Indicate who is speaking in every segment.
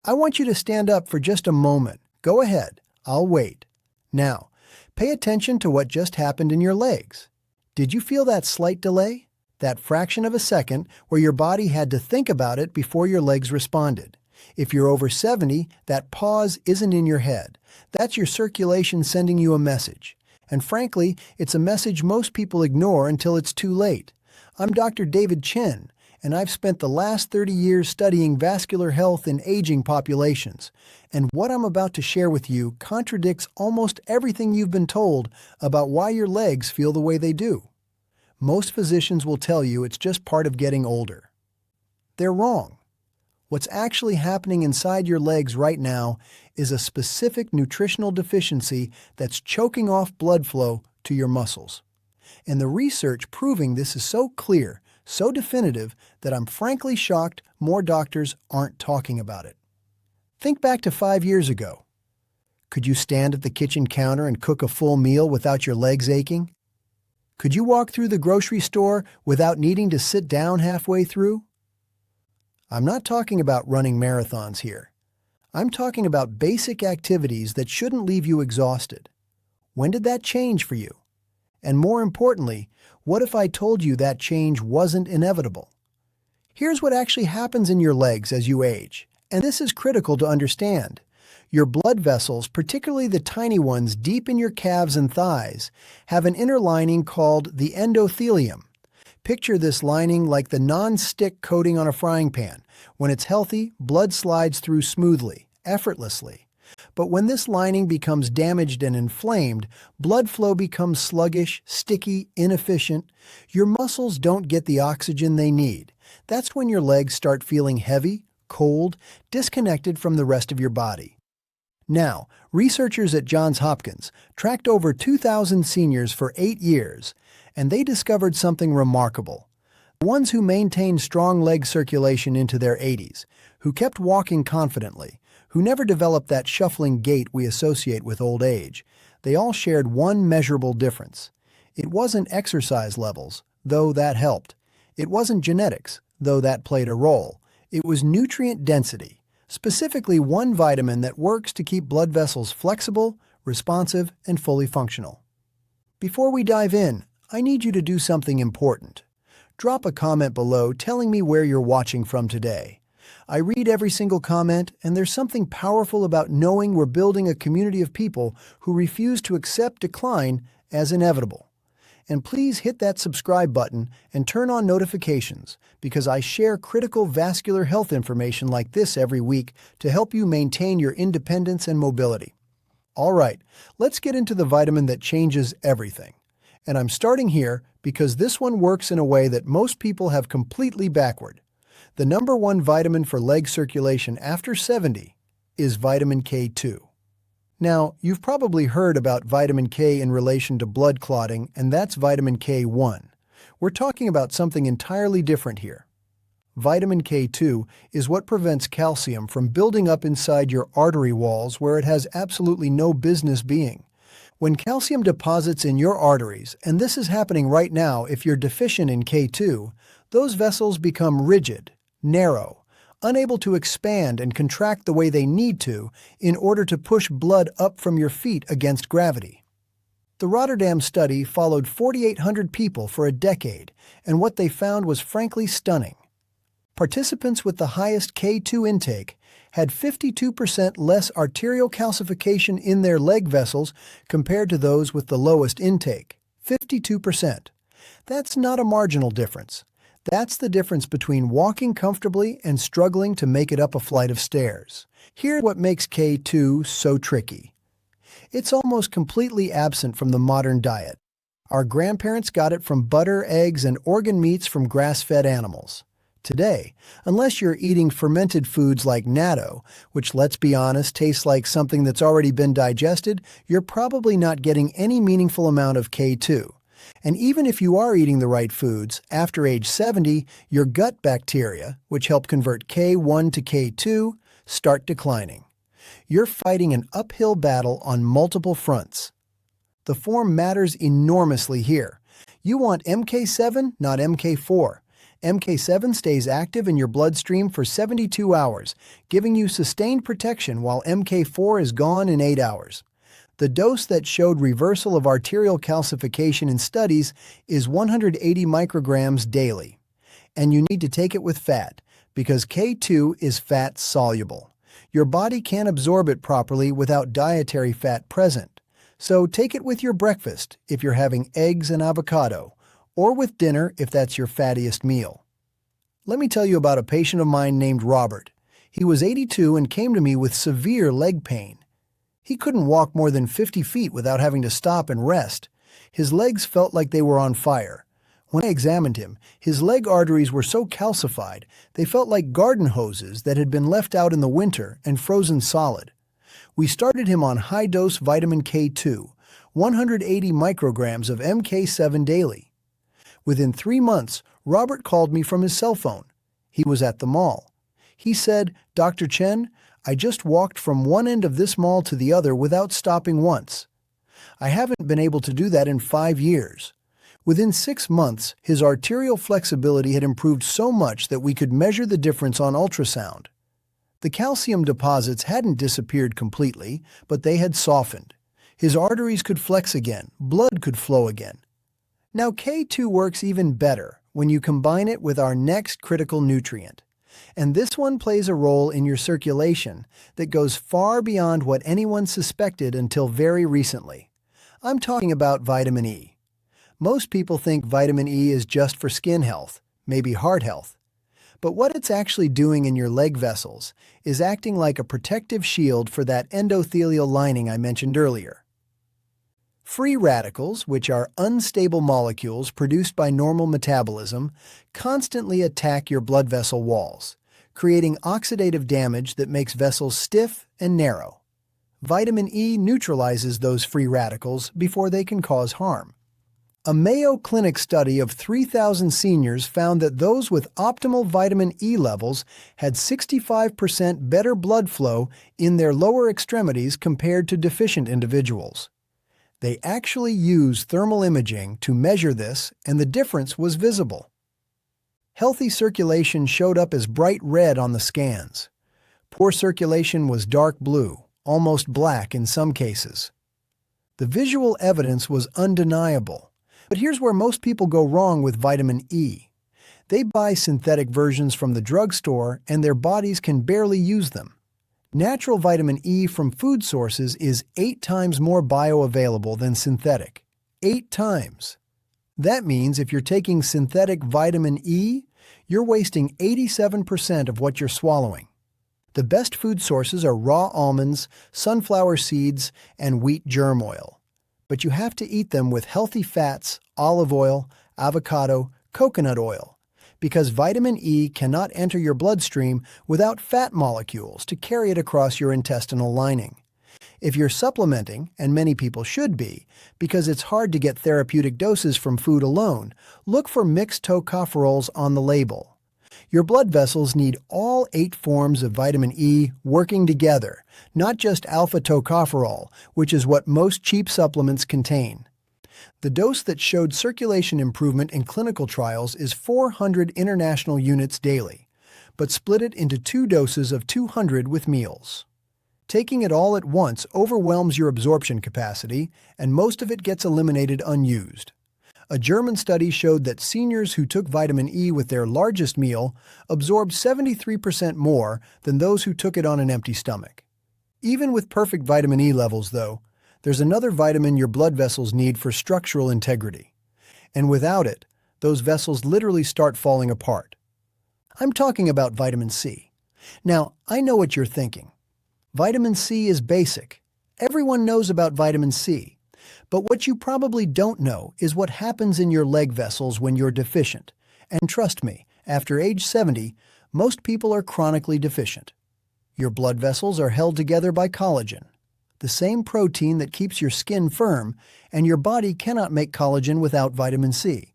Speaker 1: I want you to stand up for just a moment. Go ahead. I'll wait. Now, pay attention to what just happened in your legs. Did you feel that slight delay? That fraction of a second where your body had to think about it before your legs responded. If you're over 70, that pause isn't in your head. That's your circulation sending you a message. And frankly, it's a message most people ignore until it's too late. I'm Dr. David Chen, and I've spent the last 30 years studying vascular health in aging populations. And what I'm about to share with you contradicts almost everything you've been told about why your legs feel the way they do. Most physicians will tell you it's just part of getting older. They're wrong. What's actually happening inside your legs right now is a specific nutritional deficiency that's choking off blood flow to your muscles. And the research proving this is so clear, so definitive, that I'm frankly shocked more doctors aren't talking about it. Think back to 5 years ago. Could you stand at the kitchen counter and cook a full meal without your legs aching? Could you walk through the grocery store without needing to sit down halfway through? I'm not talking about running marathons here. I'm talking about basic activities that shouldn't leave you exhausted. When did that change for you? And more importantly, what if I told you that change wasn't inevitable? Here's what actually happens in your legs as you age, and this is critical to understand. Your blood vessels, particularly the tiny ones deep in your calves and thighs, have an inner lining called the endothelium. Picture this lining like the non-stick coating on a frying pan. When it's healthy, blood slides through smoothly, effortlessly. But when this lining becomes damaged and inflamed, blood flow becomes sluggish, sticky, inefficient. Your muscles don't get the oxygen they need. That's when your legs start feeling heavy, cold, disconnected from the rest of your body. Now, researchers at Johns Hopkins tracked over 2,000 seniors for 8 years, and they discovered something remarkable. The ones who maintained strong leg circulation into their 80s, who kept walking confidently, who never developed that shuffling gait we associate with old age, they all shared one measurable difference. It wasn't exercise levels, though that helped. It wasn't genetics, though that played a role. It was nutrient density. Specifically one vitamin that works to keep blood vessels flexible, responsive, and fully functional. Before we dive in, I need you to do something important. Drop a comment below telling me where you're watching from today. I read every single comment, and there's something powerful about knowing we're building a community of people who refuse to accept decline as inevitable. And please hit that subscribe button and turn on notifications, because I share critical vascular health information like this every week to help you maintain your independence and mobility. All right, let's get into the vitamin that changes everything. And I'm starting here because this one works in a way that most people have completely backward. The number one vitamin for leg circulation after 70 is vitamin K2. Now, you've probably heard about vitamin K in relation to blood clotting, and that's vitamin K1. We're talking about something entirely different here. Vitamin K2 is what prevents calcium from building up inside your artery walls where it has absolutely no business being. When calcium deposits in your arteries, and this is happening right now if you're deficient in K2, those vessels become rigid, narrow, unable to expand and contract the way they need to in order to push blood up from your feet against gravity. The Rotterdam study followed 4,800 people for a decade, and what they found was frankly stunning. Participants with the highest K2 intake had 52% less arterial calcification in their leg vessels compared to those with the lowest intake, 52%. That's not a marginal difference. That's the difference between walking comfortably and struggling to make it up a flight of stairs. Here's what makes K2 so tricky. It's almost completely absent from the modern diet. Our grandparents got it from butter, eggs, and organ meats from grass-fed animals. Today, unless you're eating fermented foods like natto, which, let's be honest, tastes like something that's already been digested, you're probably not getting any meaningful amount of K2. And even if you are eating the right foods, after age 70, your gut bacteria, which help convert K1 to K2, start declining. You're fighting an uphill battle on multiple fronts. The form matters enormously here. You want MK7, not MK4. MK7 stays active in your bloodstream for 72 hours, giving you sustained protection while MK4 is gone in 8 hours. The dose that showed reversal of arterial calcification in studies is 180 micrograms daily. And you need to take it with fat, because K2 is fat soluble. Your body can't absorb it properly without dietary fat present. So take it with your breakfast if you're having eggs and avocado, or with dinner if that's your fattiest meal. Let me tell you about a patient of mine named Robert. He was 82 and came to me with severe leg pain. He couldn't walk more than 50 feet without having to stop and rest. His legs felt like they were on fire. When I examined him, his leg arteries were so calcified they felt like garden hoses that had been left out in the winter and frozen solid. We started him on high-dose vitamin K2, 180 micrograms of MK7 daily. Within 3 months, Robert called me from his cell phone. He was at the mall. He said, "Dr. Chen, I just walked from one end of this mall to the other without stopping once. I haven't been able to do that in 5 years." Within 6 months, his arterial flexibility had improved so much that we could measure the difference on ultrasound. The calcium deposits hadn't disappeared completely, but they had softened. His arteries could flex again, blood could flow again. Now K2 works even better when you combine it with our next critical nutrient. And this one plays a role in your circulation that goes far beyond what anyone suspected until very recently. I'm talking about vitamin E. Most people think vitamin E is just for skin health, maybe heart health. But what it's actually doing in your leg vessels is acting like a protective shield for that endothelial lining I mentioned earlier. Free radicals, which are unstable molecules produced by normal metabolism, constantly attack your blood vessel walls, creating oxidative damage that makes vessels stiff and narrow. Vitamin E neutralizes those free radicals before they can cause harm. A Mayo Clinic study of 3,000 seniors found that those with optimal vitamin E levels had 65% better blood flow in their lower extremities compared to deficient individuals. They actually used thermal imaging to measure this, and the difference was visible. Healthy circulation showed up as bright red on the scans. Poor circulation was dark blue, almost black in some cases. The visual evidence was undeniable. But here's where most people go wrong with vitamin E. They buy synthetic versions from the drugstore and their bodies can barely use them. Natural vitamin E from food sources is 8 times more bioavailable than synthetic. 8 times. That means if you're taking synthetic vitamin E, you're wasting 87% of what you're swallowing. The best food sources are raw almonds, sunflower seeds, and wheat germ oil. But you have to eat them with healthy fats, olive oil, avocado, coconut oil, because vitamin E cannot enter your bloodstream without fat molecules to carry it across your intestinal lining. If you're supplementing, and many people should be, because it's hard to get therapeutic doses from food alone, look for mixed tocopherols on the label. Your blood vessels need all 8 forms of vitamin E working together, not just alpha tocopherol, which is what most cheap supplements contain. The dose that showed circulation improvement in clinical trials is 400 international units daily, but split it into 2 doses of 200 with meals. Taking it all at once overwhelms your absorption capacity, and most of it gets eliminated unused. A German study showed that seniors who took vitamin E with their largest meal absorbed 73% more than those who took it on an empty stomach. Even with perfect vitamin E levels, though, there's another vitamin your blood vessels need for structural integrity. And without it, those vessels literally start falling apart. I'm talking about vitamin C. Now, I know what you're thinking. Vitamin C is basic. Everyone knows about vitamin C. But what you probably don't know is what happens in your leg vessels when you're deficient. And trust me, after age 70, most people are chronically deficient. Your blood vessels are held together by collagen, the same protein that keeps your skin firm, and your body cannot make collagen without vitamin C.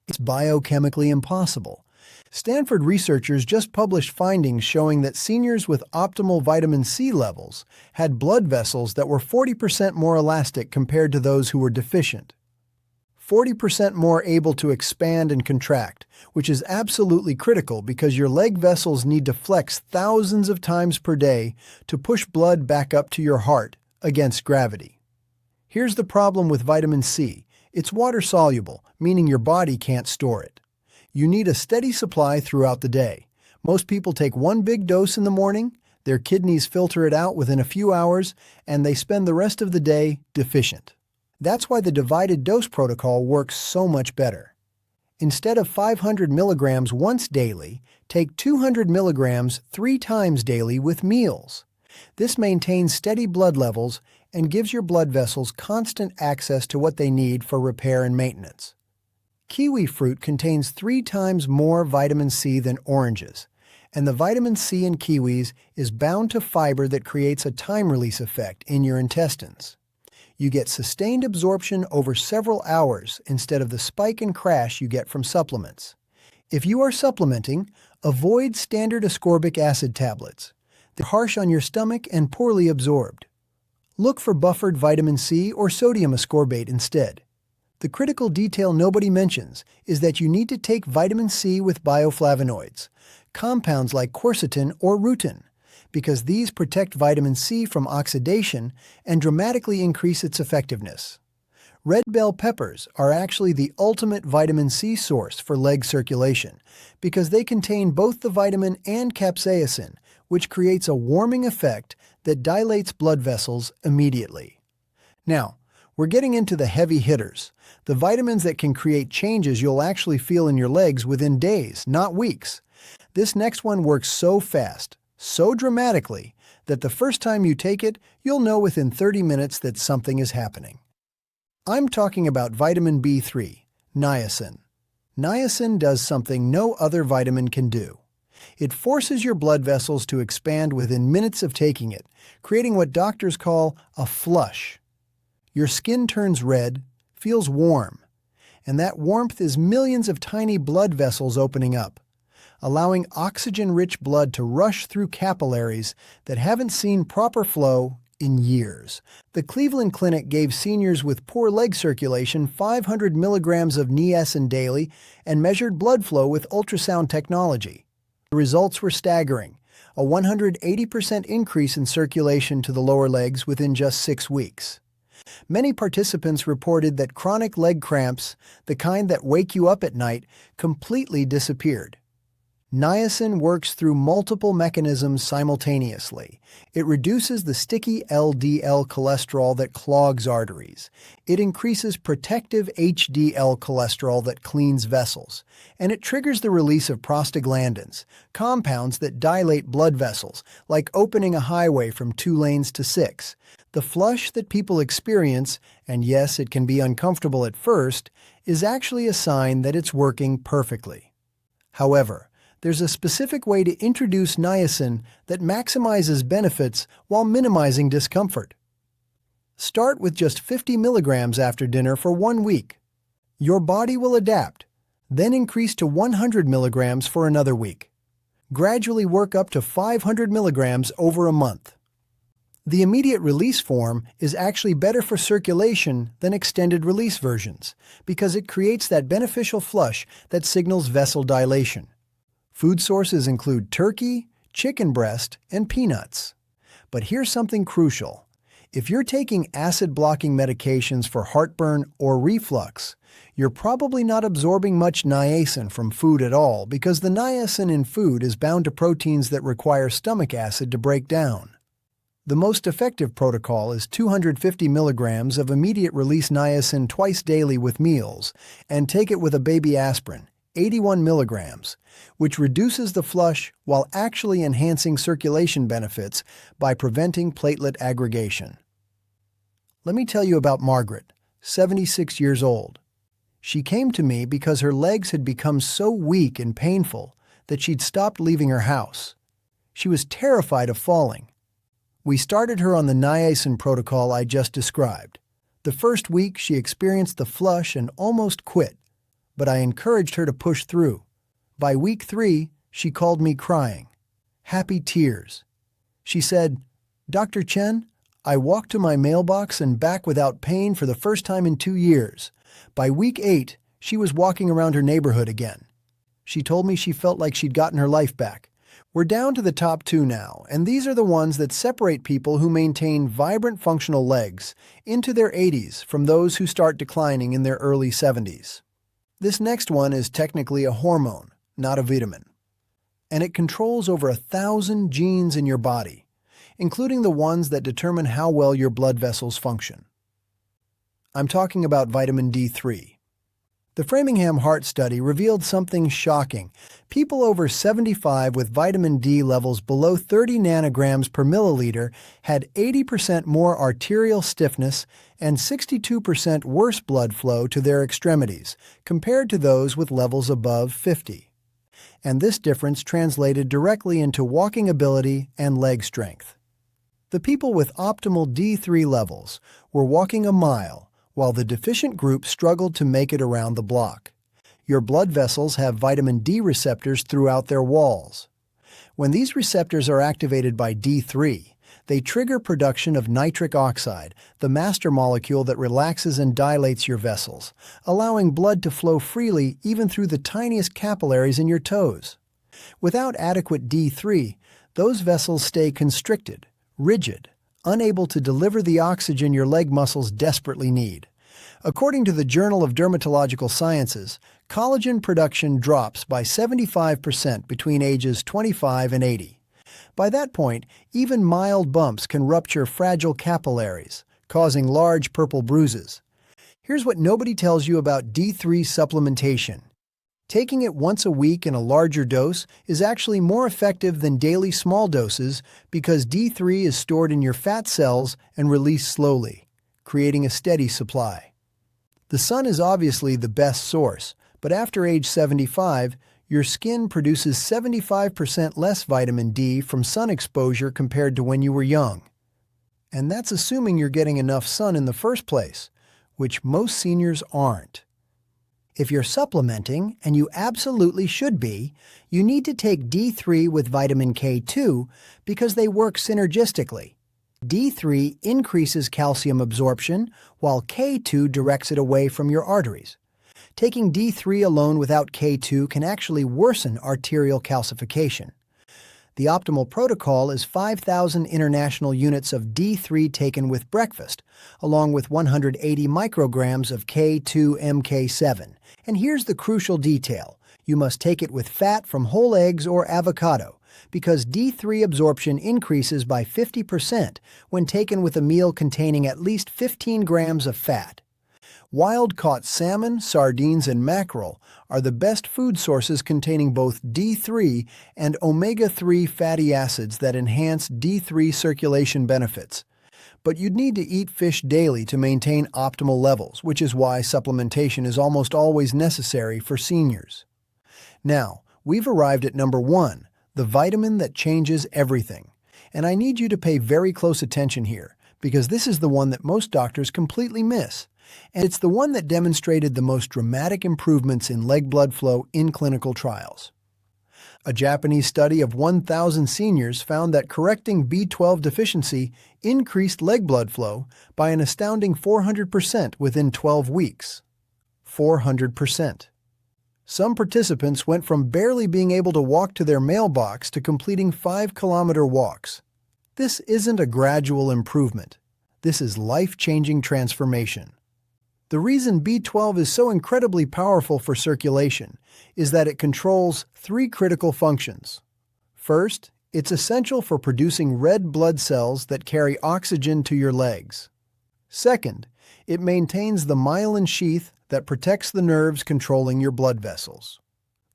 Speaker 1: It's biochemically impossible. Stanford researchers just published findings showing that seniors with optimal vitamin C levels had blood vessels that were 40% more elastic compared to those who were deficient. 40% more able to expand and contract, which is absolutely critical because your leg vessels need to flex thousands of times per day to push blood back up to your heart against gravity. Here's the problem with vitamin C. It's water-soluble, meaning your body can't store it. You need a steady supply throughout the day. Most people take one big dose in the morning, their kidneys filter it out within a few hours, and they spend the rest of the day deficient. That's why the divided dose protocol works so much better. Instead of 500 milligrams once daily, take 200 milligrams 3 times daily with meals. This maintains steady blood levels and gives your blood vessels constant access to what they need for repair and maintenance. Kiwi fruit contains 3 times more vitamin C than oranges, and the vitamin C in kiwis is bound to fiber that creates a time-release effect in your intestines. You get sustained absorption over several hours instead of the spike and crash you get from supplements. If you are supplementing, avoid standard ascorbic acid tablets. They're harsh on your stomach and poorly absorbed. Look for buffered vitamin C or sodium ascorbate instead. The critical detail nobody mentions is that you need to take vitamin C with bioflavonoids, compounds like quercetin or rutin, because these protect vitamin C from oxidation and dramatically increase its effectiveness. Red bell peppers are actually the ultimate vitamin C source for leg circulation because they contain both the vitamin and capsaicin, which creates a warming effect that dilates blood vessels immediately. Now, we're getting into the heavy hitters, the vitamins that can create changes you'll actually feel in your legs within days, not weeks. This next one works so fast, so dramatically, that the first time you take it, you'll know within 30 minutes that something is happening. I'm talking about vitamin B3, niacin. Niacin does something no other vitamin can do. It forces your blood vessels to expand within minutes of taking it, creating what doctors call a flush. Your skin turns red, feels warm, and that warmth is millions of tiny blood vessels opening up, allowing oxygen-rich blood to rush through capillaries that haven't seen proper flow in years. The Cleveland Clinic gave seniors with poor leg circulation 500 milligrams of niacin daily and measured blood flow with ultrasound technology. The results were staggering, a 180% increase in circulation to the lower legs within just 6 weeks. Many participants reported that chronic leg cramps, the kind that wake you up at night, completely disappeared. Niacin works through multiple mechanisms simultaneously. It reduces the sticky LDL cholesterol that clogs arteries. It increases protective HDL cholesterol that cleans vessels. And it triggers the release of prostaglandins, compounds that dilate blood vessels, like opening a highway from 2 lanes to 6. The flush that people experience, and yes, it can be uncomfortable at first, is actually a sign that it's working perfectly. However, there's a specific way to introduce niacin that maximizes benefits while minimizing discomfort. Start with just 50 milligrams after dinner for 1 week. Your body will adapt, then increase to 100 milligrams for another week. Gradually work up to 500 milligrams over a month. The immediate release form is actually better for circulation than extended release versions because it creates that beneficial flush that signals vessel dilation. Food sources include turkey, chicken breast, and peanuts. But here's something crucial. If you're taking acid-blocking medications for heartburn or reflux, you're probably not absorbing much niacin from food at all because the niacin in food is bound to proteins that require stomach acid to break down. The most effective protocol is 250 milligrams of immediate-release niacin twice daily with meals, and take it with a baby aspirin, 81 milligrams, which reduces the flush while actually enhancing circulation benefits by preventing platelet aggregation. Let me tell you about Margaret, 76 years old. She came to me because her legs had become so weak and painful that she'd stopped leaving her house. She was terrified of falling. We started her on the niacin protocol I just described. The first week, she experienced the flush and almost quit, but I encouraged her to push through. By week 3, she called me crying. Happy tears. She said, "Dr. Chen, I walked to my mailbox and back without pain for the first time in 2 years. By week 8, she was walking around her neighborhood again. She told me she felt like she'd gotten her life back. We're down to the top 2 now, and these are the ones that separate people who maintain vibrant functional legs into their 80s from those who start declining in their early 70s. This next one is technically a hormone, not a vitamin. And it controls over 1,000 genes in your body, including the ones that determine how well your blood vessels function. I'm talking about vitamin D3. The Framingham Heart Study revealed something shocking. People over 75 with vitamin D levels below 30 nanograms per milliliter had 80% more arterial stiffness and 62% worse blood flow to their extremities compared to those with levels above 50. And this difference translated directly into walking ability and leg strength. The people with optimal D3 levels were walking a mile, while the deficient group struggled to make it around the block. Your blood vessels have vitamin D receptors throughout their walls. When these receptors are activated by D3, they trigger production of nitric oxide, the master molecule that relaxes and dilates your vessels, allowing blood to flow freely even through the tiniest capillaries in your toes. Without adequate D3, those vessels stay constricted, rigid, unable to deliver the oxygen your leg muscles desperately need. According to the Journal of Dermatological Sciences, collagen production drops by 75% between ages 25 and 80. By that point, even mild bumps can rupture fragile capillaries, causing large purple bruises. Here's what nobody tells you about D3 supplementation. Taking it once a week in a larger dose is actually more effective than daily small doses because D3 is stored in your fat cells and released slowly, creating a steady supply. The sun is obviously the best source, but after age 75, your skin produces 75% less vitamin D from sun exposure compared to when you were young. And that's assuming you're getting enough sun in the first place, which most seniors aren't. If you're supplementing, and you absolutely should be, you need to take D3 with vitamin K2 because they work synergistically. D3 increases calcium absorption, while K2 directs it away from your arteries. Taking D3 alone without K2 can actually worsen arterial calcification. The optimal protocol is 5,000 international units of D3 taken with breakfast, along with 180 micrograms of K2-MK7. And here's the crucial detail. You must take it with fat from whole eggs or avocado, because D3 absorption increases by 50% when taken with a meal containing at least 15 grams of fat. Wild-caught salmon, sardines, and mackerel are the best food sources containing both D3 and omega-3 fatty acids that enhance D3 circulation benefits. But you'd need to eat fish daily to maintain optimal levels, which is why supplementation is almost always necessary for seniors. Now, we've arrived at number 1, the vitamin that changes everything. And I need you to pay very close attention here, because this is the one that most doctors completely miss. And it's the one that demonstrated the most dramatic improvements in leg blood flow in clinical trials. A Japanese study of 1,000 seniors found that correcting B12 deficiency increased leg blood flow by an astounding 400% within 12 weeks. 400%. Some participants went from barely being able to walk to their mailbox to completing 5-kilometer walks. This isn't a gradual improvement. This is life-changing transformation. The reason B12 is so incredibly powerful for circulation is that it controls 3 critical functions. First, it's essential for producing red blood cells that carry oxygen to your legs. Second, it maintains the myelin sheath that protects the nerves controlling your blood vessels.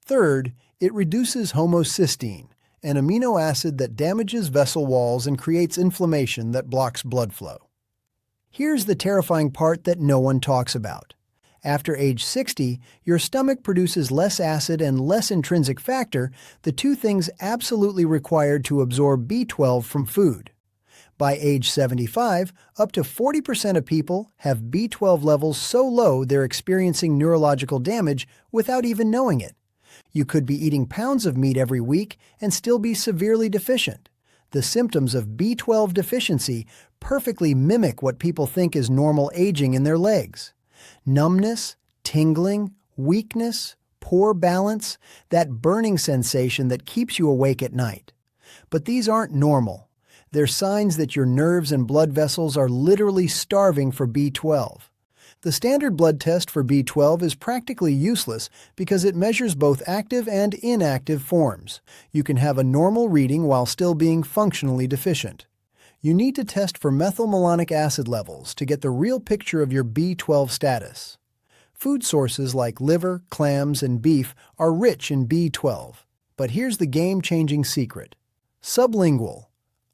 Speaker 1: Third, it reduces homocysteine, an amino acid that damages vessel walls and creates inflammation that blocks blood flow. Here's the terrifying part that no one talks about. After age 60, your stomach produces less acid and less intrinsic factor, the two things absolutely required to absorb B12 from food. By age 75, up to 40% of people have B12 levels so low they're experiencing neurological damage without even knowing it. You could be eating pounds of meat every week and still be severely deficient. The symptoms of B12 deficiency perfectly mimic what people think is normal aging in their legs. Numbness, tingling, weakness, poor balance, that burning sensation that keeps you awake at night. But these aren't normal. They're signs that your nerves and blood vessels are literally starving for B12. The standard blood test for B12 is practically useless because it measures both active and inactive forms. You can have a normal reading while still being functionally deficient. You need to test for methylmalonic acid levels to get the real picture of your B12 status. Food sources like liver, clams, and beef are rich in B12. But here's the game-changing secret. Sublingual,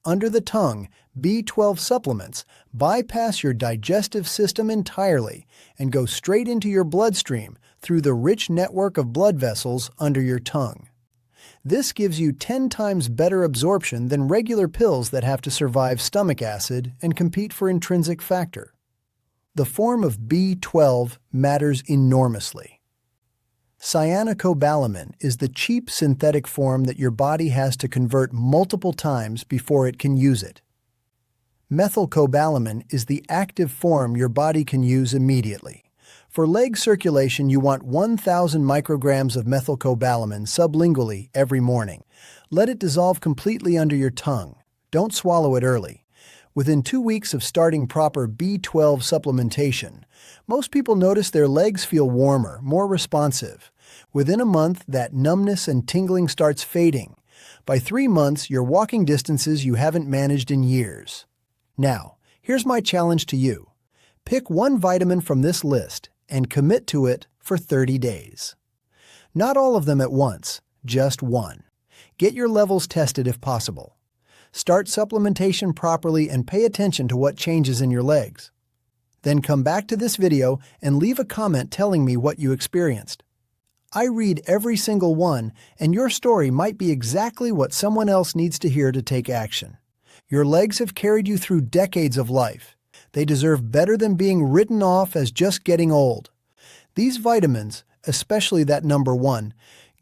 Speaker 1: under the tongue, B12 supplements bypass your digestive system entirely and go straight into your bloodstream through the rich network of blood vessels under your tongue. This gives you 10 times better absorption than regular pills that have to survive stomach acid and compete for intrinsic factor. The form of B12 matters enormously. Cyanocobalamin is the cheap synthetic form that your body has to convert multiple times before it can use it. Methylcobalamin is the active form your body can use immediately. For leg circulation, you want 1,000 micrograms of methylcobalamin sublingually every morning. Let it dissolve completely under your tongue. Don't swallow it early. Within 2 weeks of starting proper B12 supplementation, most people notice their legs feel warmer, more responsive. Within a month, that numbness and tingling starts fading. By 3 months, you're walking distances you haven't managed in years. Now, here's my challenge to you. Pick one vitamin from this list and commit to it for 30 days. Not all of them at once, just one. Get your levels tested if possible. Start supplementation properly and pay attention to what changes in your legs. Then come back to this video and leave a comment telling me what you experienced. I read every single one, and your story might be exactly what someone else needs to hear to take action. Your legs have carried you through decades of life. They deserve better than being written off as just getting old. These vitamins, especially that number 1,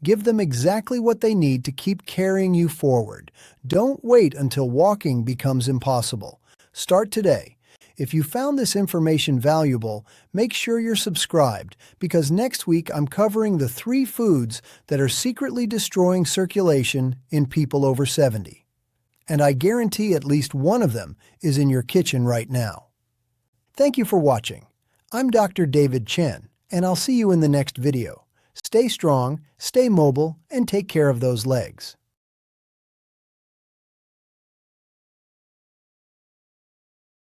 Speaker 1: give them exactly what they need to keep carrying you forward. Don't wait until walking becomes impossible. Start today. If you found this information valuable, make sure you're subscribed, because next week I'm covering the 3 foods that are secretly destroying circulation in people over 70. And I guarantee at least one of them is in your kitchen right now. Thank you for watching. I'm Dr. David Chen, and I'll see you in the next video. Stay strong, stay mobile, and take care of those legs.